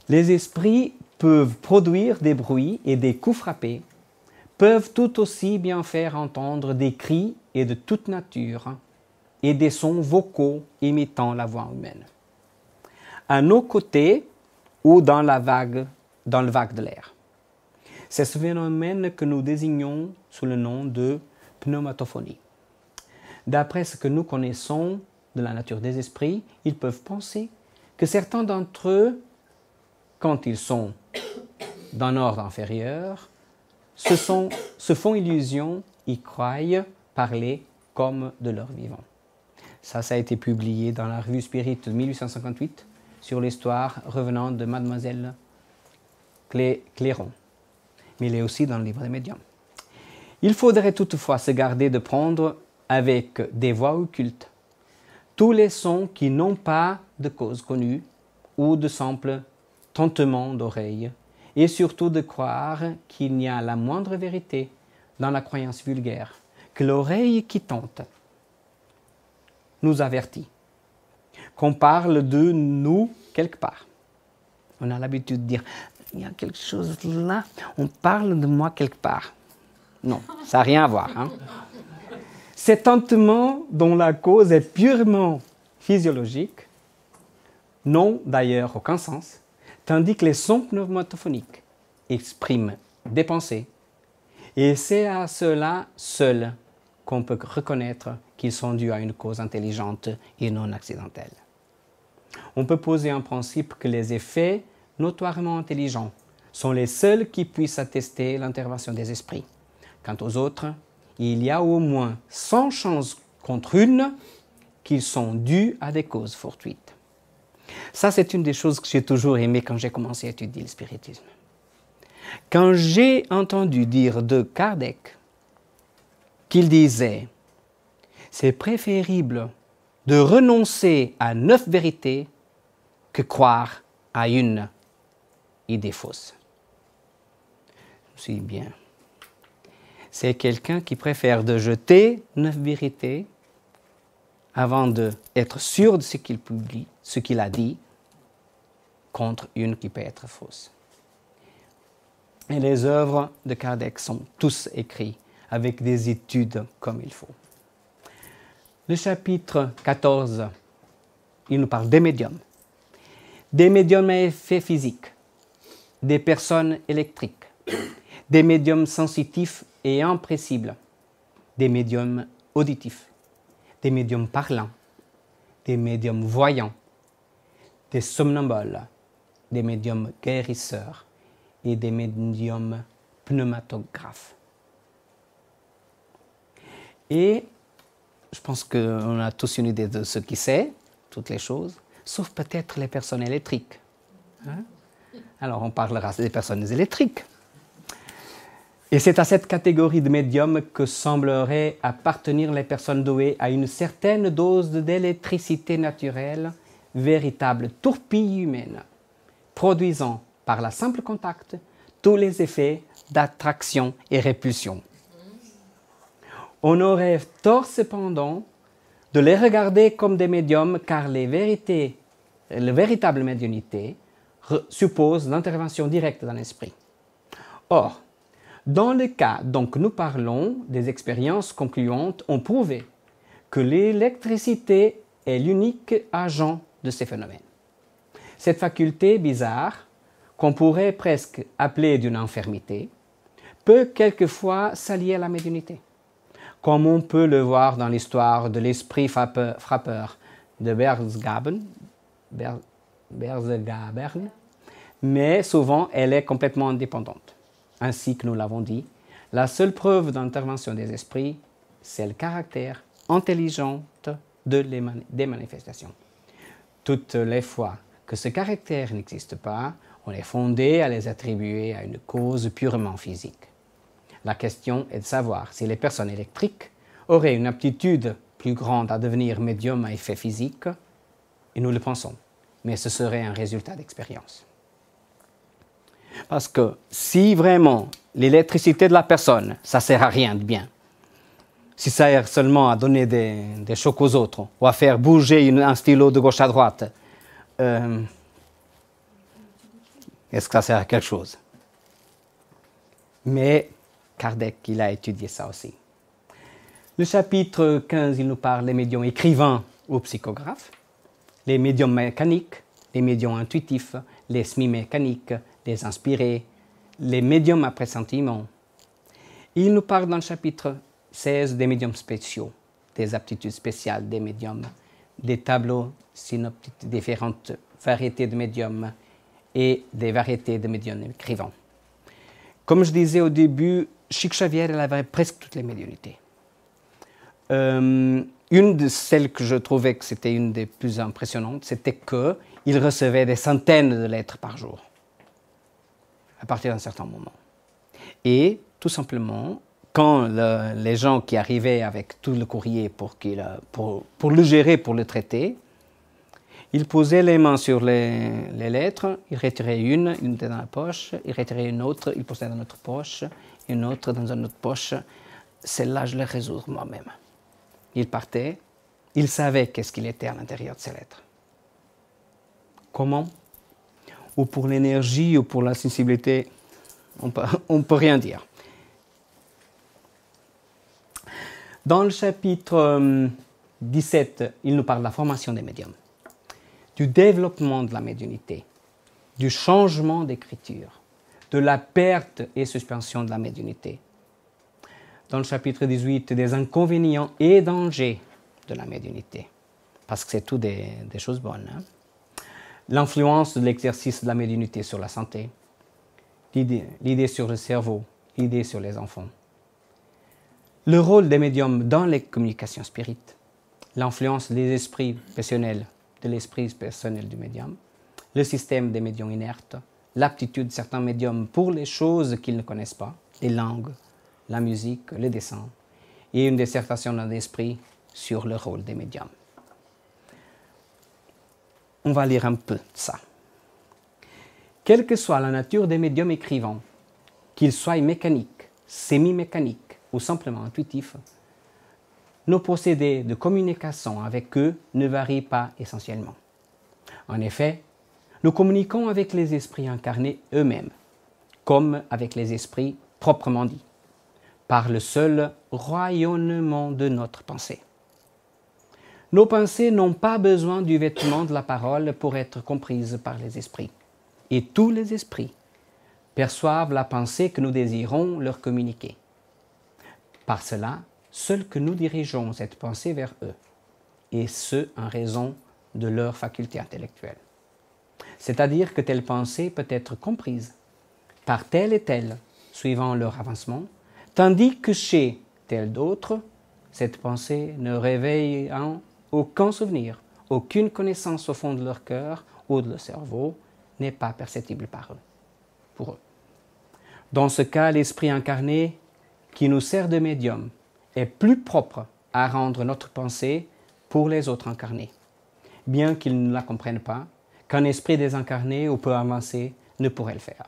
les esprits peuvent produire des bruits et des coups frappés, peuvent tout aussi bien faire entendre des cris et de toute nature et des sons vocaux imitant la voix humaine. À nos côtés ou dans le vague de l'air. C'est ce phénomène que nous désignons sous le nom de pneumatophonie. D'après ce que nous connaissons de la nature des esprits, ils peuvent penser que certains d'entre eux, quand ils sont d'un ordre inférieur, se font illusion, ils croient parler comme de leur vivant. Ça a été publié dans la revue Spirit de 1858 sur l'histoire revenant de Mademoiselle Clairon. Mais il est aussi dans le livre des médiums. Il faudrait toutefois se garder de prendre avec des voix occultes tous les sons qui n'ont pas de cause connue ou de simples tentements d'oreille, et surtout de croire qu'il n'y a la moindre vérité dans la croyance vulgaire, que l'oreille qui tente nous avertit, qu'on parle de nous quelque part. On a l'habitude de dire « il y a quelque chose là, on parle de moi quelque part ». Non, ça n'a rien à voir. Hein. Ces tentements dont la cause est purement physiologique n'ont d'ailleurs aucun sens, tandis que les sons pneumatophoniques expriment des pensées, et c'est à cela seul qu'on peut reconnaître qu'ils sont dus à une cause intelligente et non accidentelle. On peut poser un principe que les effets notoirement intelligents sont les seuls qui puissent attester l'intervention des esprits. Quant aux autres, il y a au moins 100 chances contre une qu'ils sont dus à des causes fortuites. Ça, c'est une des choses que j'ai toujours aimé quand j'ai commencé à étudier le spiritisme. Quand j'ai entendu dire de Kardec qu'il disait « c'est préférable de renoncer à 9 vérités que croire à une idée fausse ». Je me suis dit bien, c'est quelqu'un qui préfère de jeter 9 vérités avant d'être sûr de ce qu'il publie, ce qu'il a dit, contre une qui peut être fausse. Et les œuvres de Kardec sont tous écrites avec des études comme il faut. Le chapitre 14, il nous parle des médiums. Des médiums à effet physique, des personnes électriques, des médiums sensitifs et impressibles, des médiums auditifs, des médiums parlants, des médiums voyants, des somnambules, des médiums guérisseurs et des médiums pneumatographes. Et je pense qu'on a tous une idée de ce qui c'est, toutes les choses, sauf peut-être les personnes électriques. Hein? Alors on parlera des personnes électriques. Et c'est à cette catégorie de médiums que sembleraient appartenir les personnes douées à une certaine dose d'électricité naturelle, véritable tourpille humaine, produisant par la simple contact tous les effets d'attraction et répulsion. On aurait tort cependant de les regarder comme des médiums car la véritable médiumnité suppose l'intervention directe dans l'esprit. Or, dans le cas dont nous parlons, des expériences concluantes ont prouvé que l'électricité est l'unique agent de ces phénomènes. Cette faculté bizarre, qu'on pourrait presque appeler d'une infirmité, peut quelquefois s'allier à la médiumnité, comme on peut le voir dans l'histoire de l'esprit frappeur de Berchtesgaden, mais souvent elle est complètement indépendante. Ainsi que nous l'avons dit, la seule preuve d'intervention des esprits, c'est le caractère intelligent des manifestations. Toutes les fois que ce caractère n'existe pas, on est fondé à les attribuer à une cause purement physique. La question est de savoir si les personnes électriques auraient une aptitude plus grande à devenir médium à effet physique, et nous le pensons, mais ce serait un résultat d'expérience. Parce que si vraiment l'électricité de la personne, ça ne sert à rien de bien, si ça sert seulement à donner des chocs aux autres ou à faire bouger un stylo de gauche à droite, est-ce que ça sert à quelque chose? Mais Kardec, il a étudié ça aussi. Le chapitre 15, il nous parle des médiums écrivains ou psychographes, les médiums mécaniques, les médiums intuitifs, les semi-mécaniques, les inspirés, les médiums à pressentiment. Il nous parle dans le chapitre 16 des médiums spéciaux, des aptitudes spéciales des médiums, des tableaux synoptiques, différentes variétés de médiums et des variétés de médiums écrivains. Comme je disais au début, Chic Xavier, elle avait presque toutes les médiumnités. Une une de celles que je trouvais que c'était une des plus impressionnantes, c'était qu'il recevait des centaines de lettres par jour, à partir d'un certain moment. Et tout simplement, quand les gens qui arrivaient avec tout le courrier pour le gérer, pour le traiter, il posait les mains sur les lettres, il retirait une était dans la poche, il retirait une autre, il posait dans notre poche, une autre dans une autre poche. Celle-là, je l'ai résoudre moi-même. Il partait, il savait qu'est-ce qu'il était à l'intérieur de ces lettres. Comment? Ou pour l'énergie, ou pour la sensibilité, on ne peut rien dire. Dans le chapitre 17, il nous parle de la formation des médiums, du développement de la médiumnité, du changement d'écriture, de la perte et suspension de la médiumnité. Dans le chapitre 18, des inconvénients et dangers de la médiumnité, parce que c'est tout des choses bonnes. Hein? L'influence de l'exercice de la médiumnité sur la santé, l'idée sur le cerveau, l'idée sur les enfants. Le rôle des médiums dans les communications spirites, l'influence des esprits personnels, de l'esprit personnel du médium, le système des médiums inertes, l'aptitude de certains médiums pour les choses qu'ils ne connaissent pas, les langues, la musique, le dessin, et une dissertation d'un esprit sur le rôle des médiums. On va lire un peu de ça. Quelle que soit la nature des médiums écrivants, qu'ils soient mécaniques, semi-mécaniques ou simplement intuitifs, nos procédés de communication avec eux ne varient pas essentiellement. En effet, nous communiquons avec les esprits incarnés eux-mêmes, comme avec les esprits proprement dits, par le seul rayonnement de notre pensée. Nos pensées n'ont pas besoin du vêtement de la parole pour être comprises par les esprits. Et tous les esprits perçoivent la pensée que nous désirons leur communiquer. Par cela, seul que nous dirigeons cette pensée vers eux, et ce en raison de leur faculté intellectuelle. C'est-à-dire que telle pensée peut être comprise par tel et tel, suivant leur avancement, tandis que chez tel d'autre, cette pensée ne réveille aucun souvenir, aucune connaissance au fond de leur cœur ou de leur cerveau n'est pas perceptible pour eux. Dans ce cas, l'esprit incarné qui nous sert de médium est plus propre à rendre notre pensée pour les autres incarnés, bien qu'ils ne la comprennent pas, qu'un esprit désincarné ou peu avancé ne pourrait le faire.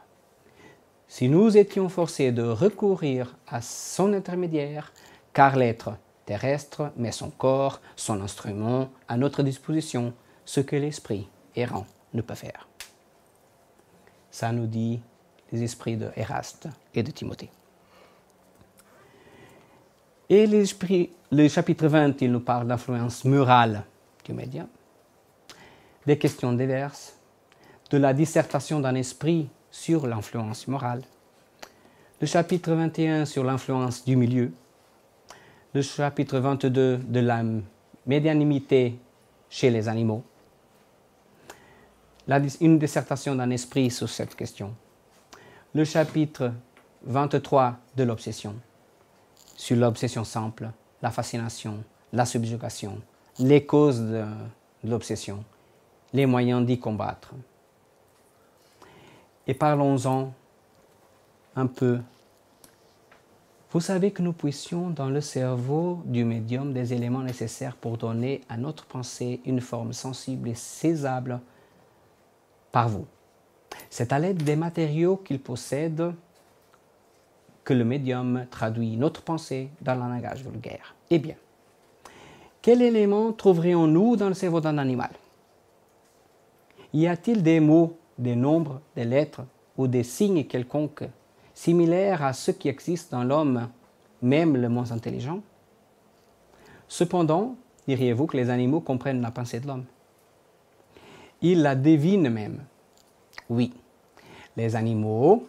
Si nous étions forcés de recourir à son intermédiaire, car l'être terrestre met son corps, son instrument à notre disposition, ce que l'esprit errant ne peut faire. Ça nous dit les esprits de Eraste et de Timothée. Et le chapitre 20, il nous parle de l'influence morale du médium, des questions diverses, de la dissertation d'un esprit sur l'influence morale, le chapitre 21 sur l'influence du milieu, le chapitre 22 de la médianimité chez les animaux, une dissertation d'un esprit sur cette question, le chapitre 23 de l'obsession, sur l'obsession simple, la fascination, la subjugation, les causes de l'obsession, les moyens d'y combattre. Et parlons-en un peu. Vous savez que nous puissions dans le cerveau du médium des éléments nécessaires pour donner à notre pensée une forme sensible et saisissable par vous. C'est à l'aide des matériaux qu'il possède que le médium traduit notre pensée dans le langage vulgaire. Eh bien, quel élément trouverions-nous dans le cerveau d'un animal? Y a-t-il des mots, des nombres, des lettres ou des signes quelconques similaires à ceux qui existent dans l'homme, même le moins intelligent? Cependant, diriez-vous que les animaux comprennent la pensée de l'homme? Ils la devinent même. Oui, les animaux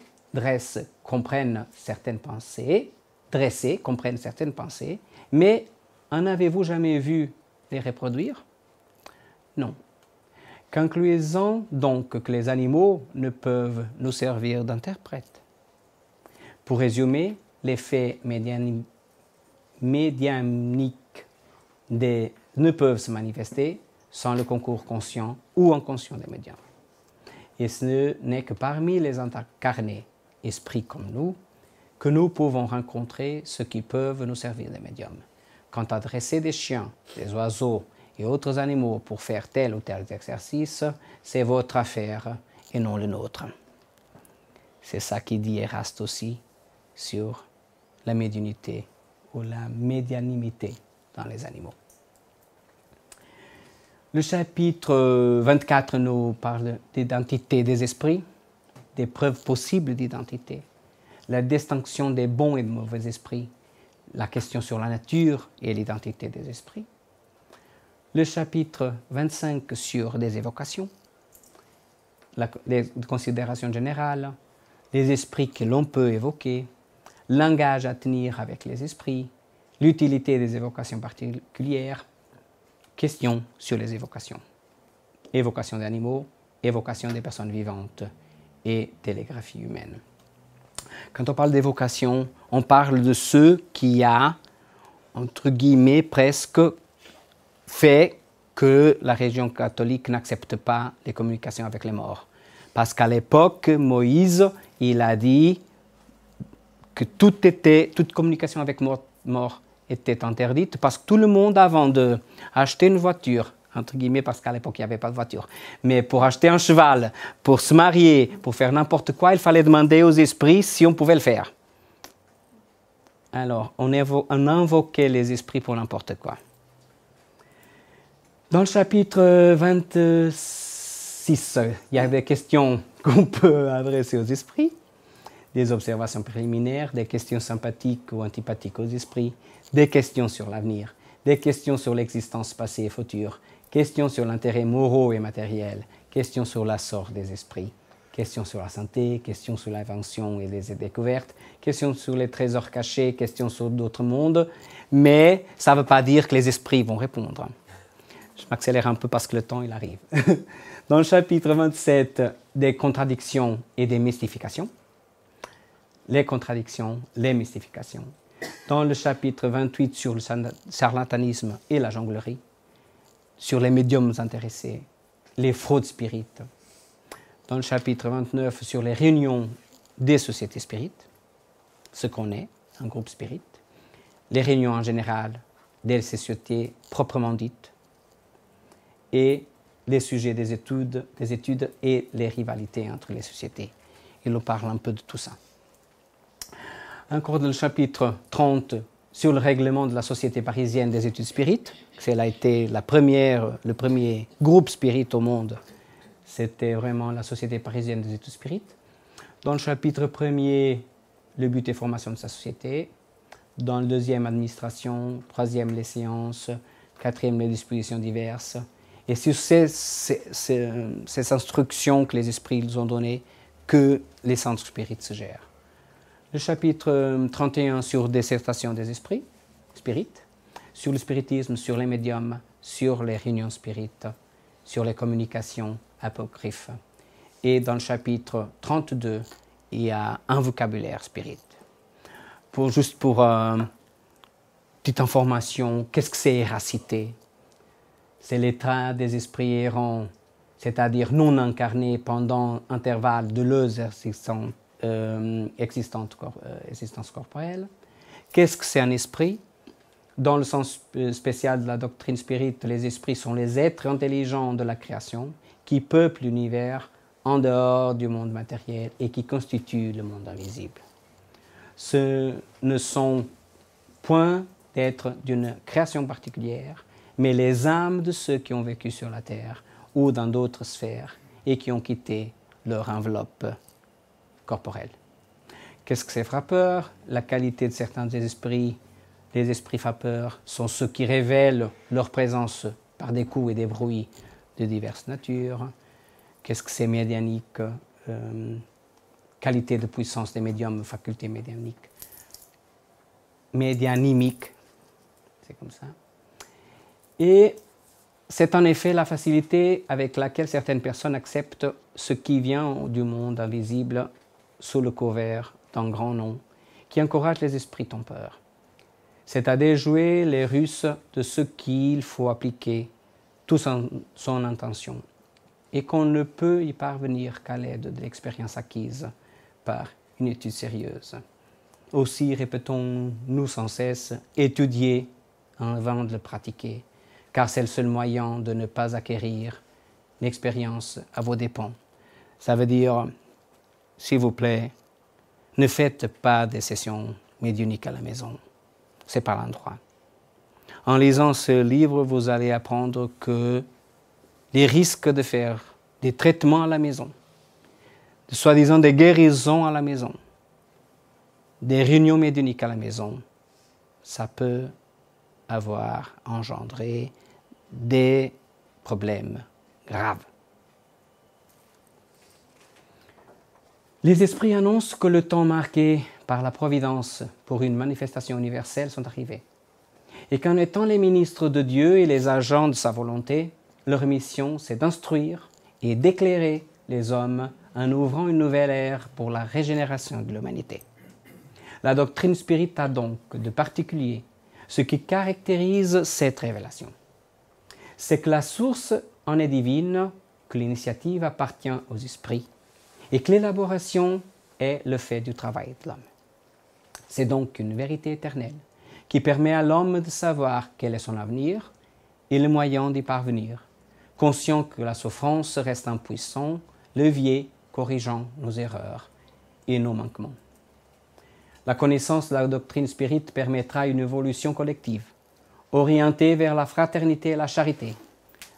comprennent certaines pensées, mais en avez-vous jamais vu les reproduire? Non. Concluons donc que les animaux ne peuvent nous servir d'interprètes. Pour résumer, l'effet médianique ne peuvent se manifester sans le concours conscient ou inconscient des médiums. Et ce n'est que parmi les incarnés, esprits comme nous, que nous pouvons rencontrer ceux qui peuvent nous servir des médiums. Quant à dresser des chiens, des oiseaux et autres animaux pour faire tel ou tel exercice, c'est votre affaire et non le nôtre. C'est ça qui dit Eraste aussi sur la médiumnité ou la médianimité dans les animaux. Le chapitre 24 nous parle d'identité des esprits, des preuves possibles d'identité, la distinction des bons et des mauvais esprits, la question sur la nature et l'identité des esprits. Le chapitre 25 sur des évocations, les considérations générales, les esprits que l'on peut évoquer, langage à tenir avec les esprits, l'utilité des évocations particulières, questions sur les évocations. Évocation d'animaux, évocation des personnes vivantes et télégraphie humaine. Quand on parle d'évocation, on parle de ceux qui a, entre guillemets, presque fait que la religion catholique n'accepte pas les communications avec les morts. Parce qu'à l'époque, Moïse, il a dit que toute communication avec mort était interdite parce que tout le monde, avant d'acheter une voiture, entre guillemets, parce qu'à l'époque, il n'y avait pas de voiture, mais pour acheter un cheval, pour se marier, pour faire n'importe quoi, il fallait demander aux esprits si on pouvait le faire. Alors, on invoquait les esprits pour n'importe quoi. Dans le chapitre 26, il y a des questions qu'on peut adresser aux esprits, des observations préliminaires, des questions sympathiques ou antipathiques aux esprits, des questions sur l'avenir, des questions sur l'existence passée et future, questions sur l'intérêt moraux et matériel, questions sur la sorte des esprits, questions sur la santé, questions sur l'invention et les découvertes, questions sur les trésors cachés, questions sur d'autres mondes, mais ça ne veut pas dire que les esprits vont répondre. Je m'accélère un peu parce que le temps il arrive. Dans le chapitre 27, des contradictions et des mystifications. Les contradictions, les mystifications. Dans le chapitre 28 sur le charlatanisme et la jonglerie. Sur les médiums intéressés, les fraudes spirites. Dans le chapitre 29 sur les réunions des sociétés spirites, ce qu'on est, un groupe spirit. Les réunions en général des sociétés proprement dites. Et les sujets des études et les rivalités entre les sociétés. Il nous parle un peu de tout ça. Encore dans le chapitre 30 sur le règlement de la Société parisienne des études spirites. Elle a été le premier groupe spirit au monde. C'était vraiment la Société parisienne des études spirites. Dans le chapitre 1er, le but et formation de sa société. Dans le 2e, administration. 3e, les séances. 4e, les dispositions diverses. Et sur ces instructions que les esprits ils ont données, que les centres spirites se gèrent. Le chapitre 31 sur dissertation des esprits, spirites, sur le spiritisme, sur les médiums, sur les réunions spirites, sur les communications apocryphes. Et dans le chapitre 32, il y a un vocabulaire spirit. Juste pour petite information, qu'est-ce que c'est éracité? C'est l'état des esprits errants, c'est-à-dire non incarnés pendant intervalle de leurs existence corporelle. Qu'est-ce que c'est un esprit? Dans le sens spécial de la doctrine spirite, les esprits sont les êtres intelligents de la création qui peuplent l'univers en dehors du monde matériel et qui constituent le monde invisible. Ce ne sont point d'êtres d'une création particulière, mais les âmes de ceux qui ont vécu sur la terre ou dans d'autres sphères et qui ont quitté leur enveloppe corporelle. Qu'est-ce que c'est frappeur? La qualité de certains des esprits frappeurs sont ceux qui révèlent leur présence par des coups et des bruits de diverses natures. Qu'est-ce que c'est médianique? Qualité de puissance des médiums, faculté médianique. Médianimique, c'est comme ça. Et c'est en effet la facilité avec laquelle certaines personnes acceptent ce qui vient du monde invisible sous le couvert d'un grand nom, qui encourage les esprits trompeurs. c'est à déjouer les Russes de ce qu'il faut appliquer toute son intention et qu'on ne peut y parvenir qu'à l'aide de l'expérience acquise par une étude sérieuse. Aussi répétons-nous sans cesse, étudier avant de le pratiquer, car c'est le seul moyen de ne pas acquérir l'expérience à vos dépens. Ça veut dire, s'il vous plaît, ne faites pas des sessions médiumniques à la maison. C'est pas l'endroit. En lisant ce livre, vous allez apprendre que les risques de faire des traitements à la maison, de soi-disant des guérisons à la maison, des réunions médiumniques à la maison, ça peut avoir engendré des problèmes graves. Les esprits annoncent que le temps marqué par la Providence pour une manifestation universelle sont arrivés. Et qu'en étant les ministres de Dieu et les agents de sa volonté, leur mission c'est d'instruire et d'éclairer les hommes en ouvrant une nouvelle ère pour la régénération de l'humanité. La doctrine spirit a donc de particulier ce qui caractérise cette révélation. C'est que la source en est divine, que l'initiative appartient aux esprits et que l'élaboration est le fait du travail de l'homme. C'est donc une vérité éternelle qui permet à l'homme de savoir quel est son avenir et le moyen d'y parvenir, conscient que la souffrance reste un puissant levier corrigeant nos erreurs et nos manquements. La connaissance de la doctrine spirit permettra une évolution collective, orientée vers la fraternité et la charité,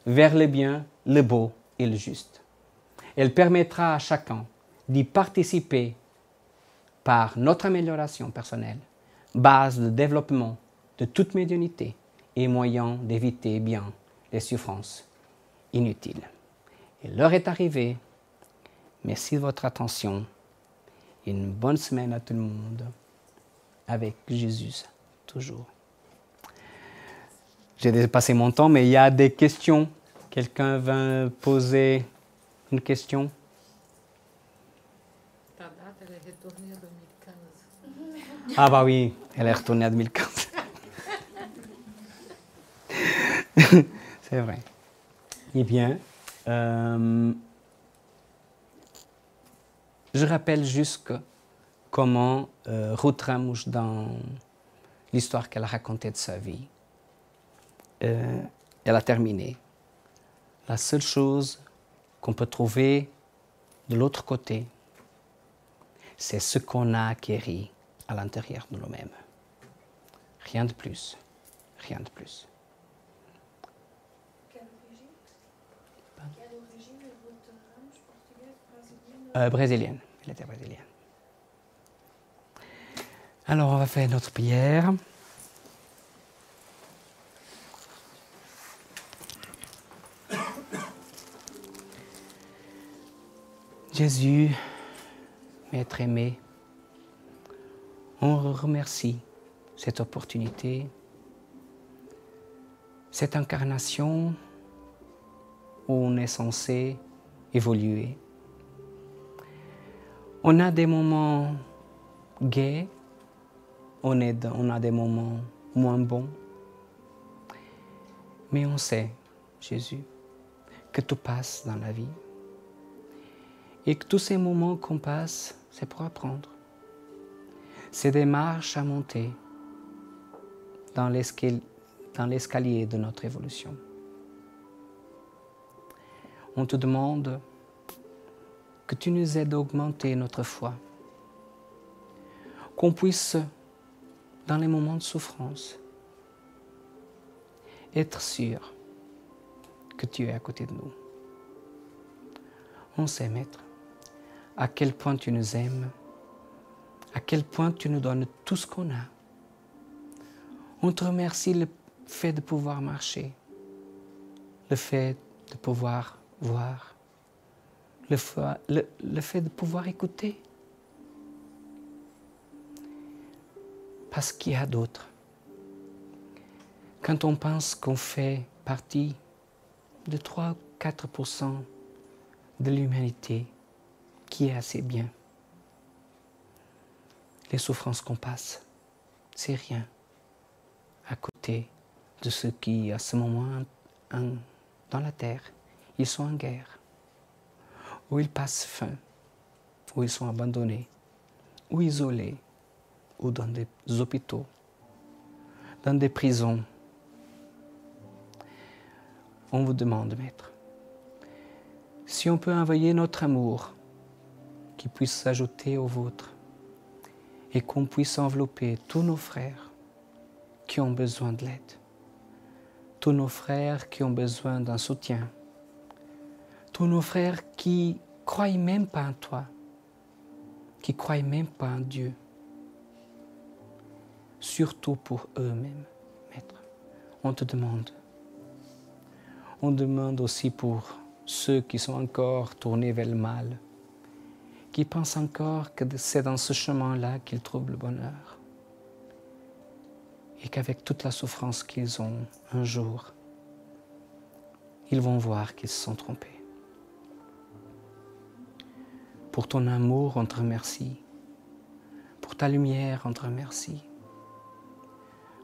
vers le bien, le beau et le juste. Elle permettra à chacun d'y participer par notre amélioration personnelle, base de développement de toute médiumnité et moyen d'éviter bien les souffrances inutiles. Et l'heure est arrivée. Merci de votre attention. Une bonne semaine à tout le monde. Avec Jésus, toujours. J'ai dépassé mon temps, mais il y a des questions. Quelqu'un va poser une question? Ta date, elle est retournée en 2015. Ah bah oui, elle est retournée en 2015. C'est vrai. Eh bien, je rappelle juste que comment Ruth Ramouche, dans l'histoire qu'elle a racontée de sa vie, elle a terminé. La seule chose qu'on peut trouver de l'autre côté, c'est ce qu'on a acquéri à l'intérieur de nous-mêmes. Rien de plus. Rien de plus. Quelle origine est Ruth Ramouche, portugaise, brésilienne? Brésilienne. Elle était brésilienne. Alors, on va faire notre prière. Jésus, Maître aimé, on remercie cette opportunité, cette incarnation où on est censé évoluer. On a des moments gais, on a des moments moins bons, mais on sait, Jésus, que tout passe dans la vie et que tous ces moments qu'on passe, c'est pour apprendre. C'est des marches à monter dans l'escalier de notre évolution. On te demande que tu nous aides à augmenter notre foi, qu'on puisse, dans les moments de souffrance, être sûr que tu es à côté de nous. On sait, Maître, à quel point tu nous aimes, à quel point tu nous donnes tout ce qu'on a. On te remercie le fait de pouvoir marcher, le fait de pouvoir voir, le fait de pouvoir écouter. Parce qu'il y a d'autres. Quand on pense qu'on fait partie de 3 ou 4% de l'humanité qui est assez bien, les souffrances qu'on passe, c'est rien. côté de ceux qui, à ce moment, dans la terre, ils sont en guerre, où ils passent faim, où ils sont abandonnés, ou isolés, ou dans des hôpitaux, dans des prisons. On vous demande, Maître, si on peut envoyer notre amour qui puisse s'ajouter au vôtre et qu'on puisse envelopper tous nos frères qui ont besoin de l'aide, tous nos frères qui ont besoin d'un soutien, tous nos frères qui ne croient même pas en toi, qui ne croient même pas en Dieu, surtout pour eux-mêmes, Maître. On te demande. On demande aussi pour ceux qui sont encore tournés vers le mal, qui pensent encore que c'est dans ce chemin-là qu'ils trouvent le bonheur. Et qu'avec toute la souffrance qu'ils ont un jour, ils vont voir qu'ils se sont trompés. Pour ton amour, on te remercie. Pour ta lumière, on te remercie.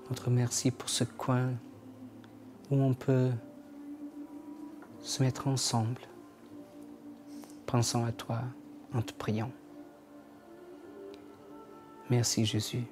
On te remercie pour ce coin où on peut se mettre ensemble, pensant à toi, en te priant. Merci Jésus.